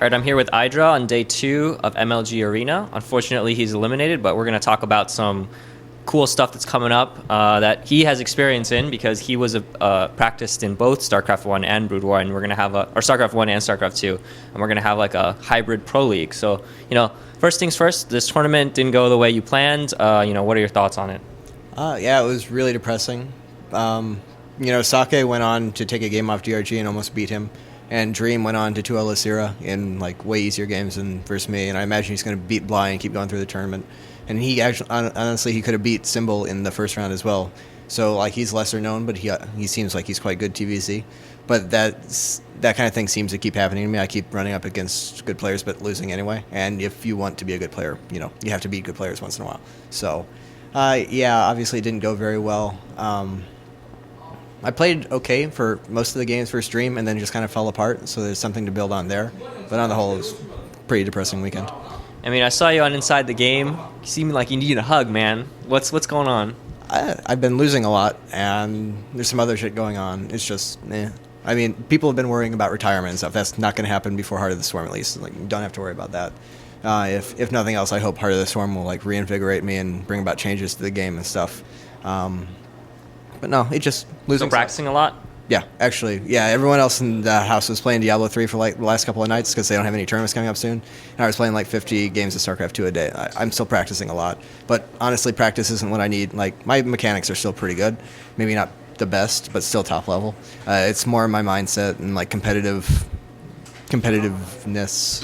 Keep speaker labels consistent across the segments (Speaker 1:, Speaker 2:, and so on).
Speaker 1: All right, I'm here with Idra on day 2 of MLG Arena. Unfortunately, he's eliminated, but we're going to talk about some cool stuff that's coming up that he has experience in because he was practiced in both StarCraft 1 and Brood War, and we're going to have or StarCraft 1 and StarCraft 2, and we're going to have like a hybrid pro league. So, first things first, this tournament didn't go the way you planned. What are your thoughts on it?
Speaker 2: Yeah, it was really depressing. Sake went on to take a game off DRG and almost beat him. And Dream went on to 2-0 Lysira in like way easier games than versus me, and I imagine he's going to beat Bly and keep going through the tournament. And he actually, honestly, he could have beat Symbol in the first round as well. So like he's lesser known, but he seems like he's quite good TVZ. But that kind of thing seems to keep happening to me. I keep running up against good players, but losing anyway. And if you want to be a good player, you have to beat good players once in a while. So, obviously it didn't go very well. I played okay for most of the games first Dream, and then just kind of fell apart, so there's something to build on there. But on the whole, it was a pretty depressing weekend.
Speaker 1: I mean, I saw you on Inside the Game. You seem like you need a hug, man. What's going on?
Speaker 2: I've been losing a lot, and there's some other shit going on. It's just, I mean, people have been worrying about retirement and stuff. That's not going to happen before Heart of the Swarm, at least. Like, you don't have to worry about that. If nothing else, I hope Heart of the Swarm will like reinvigorate me and bring about changes to the game and stuff. But no, it just losing.
Speaker 1: So practicing a lot?
Speaker 2: Yeah, actually. Yeah, everyone else in the house was playing Diablo 3 for like the last couple of nights because they don't have any tournaments coming up soon. And I was playing like 50 games of StarCraft 2 a day. I'm still practicing a lot. But honestly, practice isn't what I need. Like, my mechanics are still pretty good. Maybe not the best, but still top level. It's more my mindset and like competitiveness.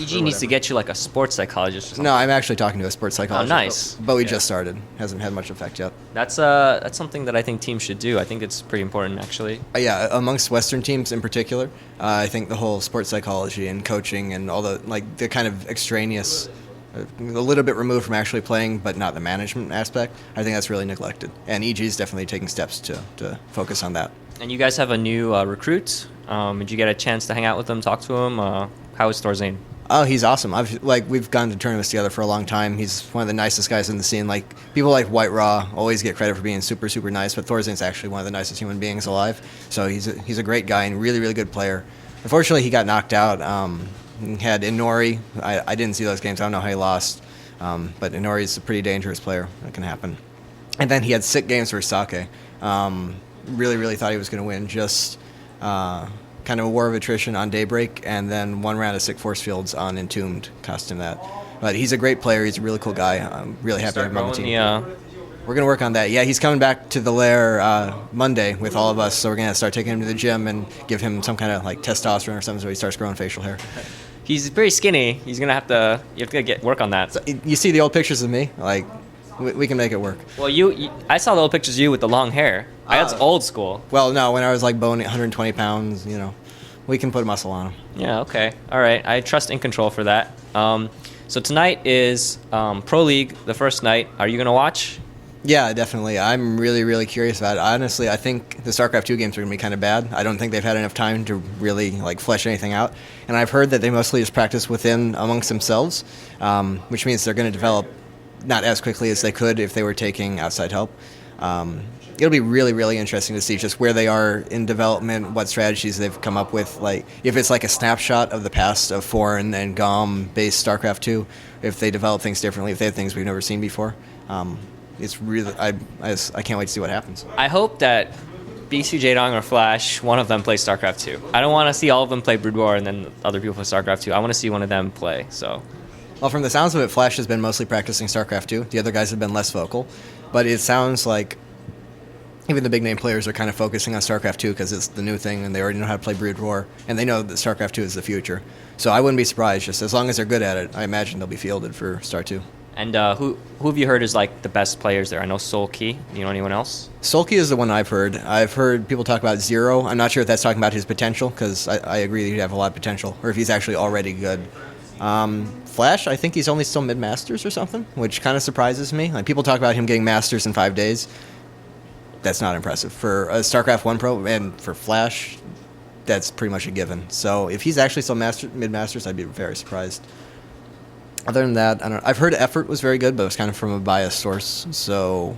Speaker 1: EG needs to get you like a sports psychologist or something.
Speaker 2: No, I'm actually talking to a sports psychologist.
Speaker 1: Oh, nice.
Speaker 2: But we just started. Hasn't had much effect yet.
Speaker 1: That's something that I think teams should do. I think it's pretty important, actually.
Speaker 2: Yeah, amongst Western teams in particular, I think the whole sports psychology and coaching and all the kind of extraneous, a little bit removed from actually playing, but not the management aspect, I think that's really neglected. And EG is definitely taking steps to focus on that.
Speaker 1: And you guys have a new recruit. Did you get a chance to hang out with him, talk to him? How is ThorZain?
Speaker 2: Oh, he's awesome. We've gone to tournaments together for a long time. He's one of the nicest guys in the scene. Like, people like White Raw always get credit for being super, super nice, but ThorZain's actually one of the nicest human beings alive. So he's a great guy and really, really good player. Unfortunately, he got knocked out. He had Inori. I didn't see those games. I don't know how he lost. But Inori's a pretty dangerous player. That can happen. And then he had sick games for Sake. Really, really thought he was going to win. Just kind of a war of attrition on Daybreak, and then one round of sick force fields on Entombed cost him that. But he's a great player. He's a really cool guy. I'm really happy to have him on the team. We're going to work on that. Yeah, he's coming back to the lair Monday with all of us, so we're going to start taking him to the gym and give him some kind of like testosterone or something so he starts growing facial hair.
Speaker 1: He's very skinny. He's going to have to work on that.
Speaker 2: So, you see the old pictures of me? Like, we can make it work.
Speaker 1: Well, I saw the old pictures of you with the long hair. That's old school.
Speaker 2: Well, no, when I was like bony, 120 pounds, we can put muscle on him.
Speaker 1: Yeah, okay. All right. I trust In Control for that. So tonight is Pro League, the first night. Are you going to watch?
Speaker 2: Yeah, definitely. I'm really, really curious about it. Honestly, I think the StarCraft 2 games are going to be kind of bad. I don't think they've had enough time to really like flesh anything out. And I've heard that they mostly just practice amongst themselves, which means they're going to develop not as quickly as they could if they were taking outside help. It'll be really, really interesting to see just where they are in development, what strategies they've come up with. Like, if it's like a snapshot of the past of Foreign and GOM-based StarCraft 2, if they develop things differently, if they have things we've never seen before. It's really, I can't wait to see what happens.
Speaker 1: I hope that BC Jaedong or Flash, one of them plays StarCraft 2. I don't want to see all of them play Brood War and then other people play StarCraft 2. I want to see one of them play, so...
Speaker 2: Well, from the sounds of it, Flash has been mostly practicing StarCraft 2. The other guys have been less vocal. But it sounds like even the big-name players are kind of focusing on StarCraft 2 because it's the new thing, and they already know how to play Brood War, and they know that StarCraft 2 is the future. So I wouldn't be surprised. Just as long as they're good at it, I imagine they'll be fielded for Star 2.
Speaker 1: And who have you heard is like the best players there? I know Solkey. You know anyone else?
Speaker 2: Solkey is the one I've heard. I've heard people talk about Zero. I'm not sure if that's talking about his potential, because I agree that he'd have a lot of potential, or if he's actually already good. Flash, I think he's only still mid-masters or something, which kind of surprises me. Like, people talk about him getting masters in 5 days. That's not impressive. For a StarCraft 1 pro, and for Flash, that's pretty much a given. So if he's actually still mid-masters, I'd be very surprised. Other than that, I don't know. I've heard Effort was very good, but it was kind of from a biased source. So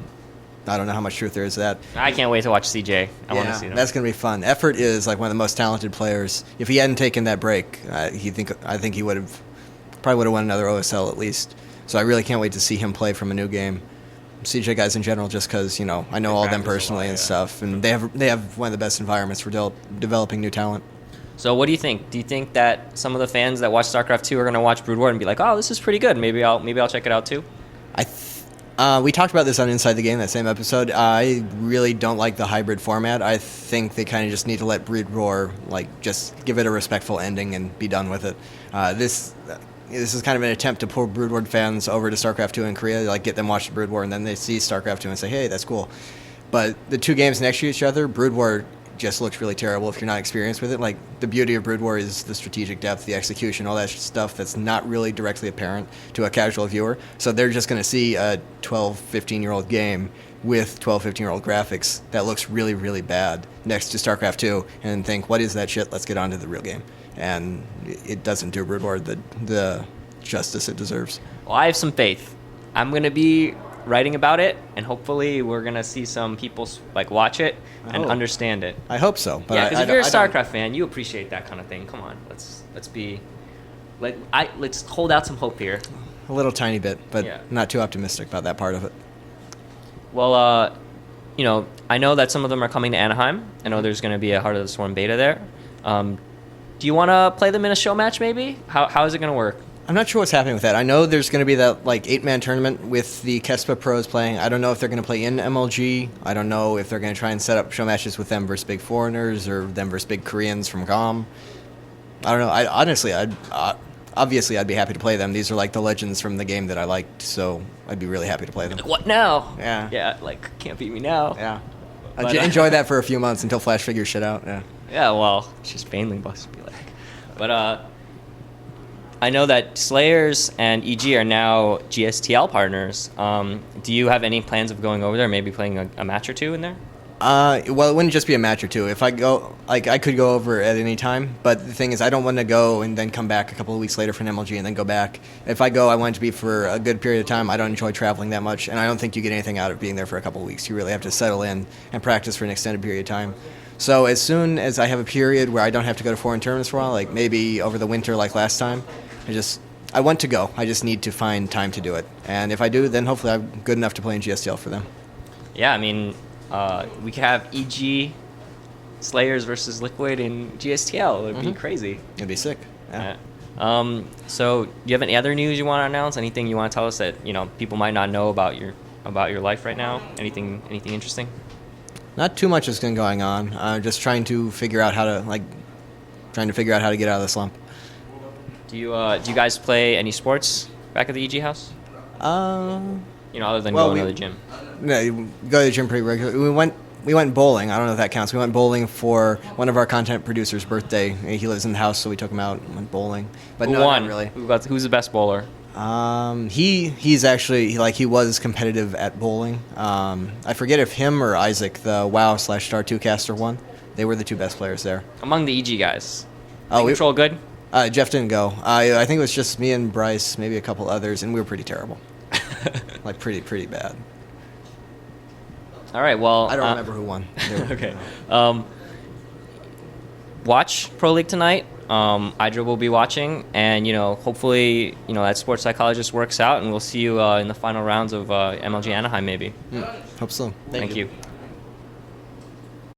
Speaker 2: I don't know how much truth there is to that.
Speaker 1: I can't wait to watch CJ. I want to see them.
Speaker 2: That's going to be fun. Effort is like one of the most talented players. If he hadn't taken that break, I think he probably would have won another OSL at least. So I really can't wait to see him play from a new game. CJ guys in general, just because I know all of them personally and stuff, and they have one of the best environments for developing new talent.
Speaker 1: So what do you think? Do you think that some of the fans that watch StarCraft 2 are going to watch Brood War and be like, "Oh, this is pretty good. Maybe I'll check it out too"?
Speaker 2: We talked about this on Inside the Game, that same episode. I really don't like the hybrid format. I think they kind of just need to let Brood War just give it a respectful ending and be done with it. This is kind of an attempt to pull Brood War fans over to StarCraft 2 in Korea, get them watch Brood War, and then they see StarCraft 2 and say, hey, that's cool. But the two games next to each other, Brood War just looks really terrible if you're not experienced with it. The beauty of Brood War is the strategic depth, the execution, all that stuff that's not really directly apparent to a casual viewer. So they're just going to see a 12, 15-year-old game with 12, 15-year-old graphics that looks really, really bad next to StarCraft 2 and think, what is that shit? Let's get on to the real game. And it doesn't do Brood War the justice it deserves.
Speaker 1: Well, I have some faith. I'm going to be writing about it, and hopefully we're going to see some people watch it and understand it.
Speaker 2: I hope so. But
Speaker 1: yeah, because if you're a StarCraft fan, you appreciate that kind of thing. Come on, let's hold out some hope here.
Speaker 2: A little tiny bit, but not too optimistic about that part of it.
Speaker 1: Well, I know that some of them are coming to Anaheim. I know there's going to be a Heart of the Swarm beta there. Do you want to play them in a show match, maybe? How is it going to work?
Speaker 2: I'm not sure what's happening with that. I know there's going to be that 8-man tournament with the Kespa pros playing. I don't know if they're going to play in MLG. I don't know if they're going to try and set up show matches with them versus big foreigners or them versus big Koreans from GOM. I don't know. Obviously, I'd be happy to play them. These are the legends from the game that I liked, so I'd be really happy to play them.
Speaker 1: What now?
Speaker 2: Yeah.
Speaker 1: Yeah, can't beat me now.
Speaker 2: Yeah. I'd enjoy that for a few months until Flash figures shit out. Yeah.
Speaker 1: Yeah, well, it's just Baneling Bucks would be like. But I know that Slayers and EG are now GSTL partners. Do you have any plans of going over there, maybe playing a match or two in there?
Speaker 2: Well, it wouldn't just be a match or two. If I go, I could go over at any time. But the thing is, I don't want to go and then come back a couple of weeks later for an MLG and then go back. If I go, I want it to be for a good period of time. I don't enjoy traveling that much, and I don't think you get anything out of being there for a couple of weeks. You really have to settle in and practice for an extended period of time. So as soon as I have a period where I don't have to go to foreign tournaments for a while, maybe over the winter like last time, I want to go. I just need to find time to do it. And if I do, then hopefully I'm good enough to play in GSTL for them.
Speaker 1: Yeah, I mean, we could have EG Slayers versus Liquid in GSTL. It would be crazy.
Speaker 2: It'd be sick. Yeah.
Speaker 1: So do you have any other news you want to announce? Anything you want to tell us that people might not know about your life right now? Anything interesting?
Speaker 2: Not too much has been going on. Just trying to figure out how to get out of the slump.
Speaker 1: Do you guys play any sports back at the EG house? Other than going to the gym.
Speaker 2: No, we go to the gym pretty regularly. We went bowling. I don't know if that counts. We went bowling for one of our content producers' birthday. He lives in the house, so we took him out and went bowling. But no, not really.
Speaker 1: Who's the best bowler?
Speaker 2: He's actually he was competitive at bowling. I forget if him or Isaac, the WoW/Star2 caster, won. They were the two best players there.
Speaker 1: Among the EG guys.
Speaker 2: We
Speaker 1: control good?
Speaker 2: Jeff didn't go. I think it was just me and Bryce, maybe a couple others, and we were pretty terrible. Pretty bad.
Speaker 1: All right, well...
Speaker 2: I don't remember who won.
Speaker 1: Okay. Watch Pro League tonight. Idra will be watching, and, hopefully, that sports psychologist works out, and we'll see you in the final rounds of MLG Anaheim, maybe.
Speaker 2: Hope so.
Speaker 1: Thank you.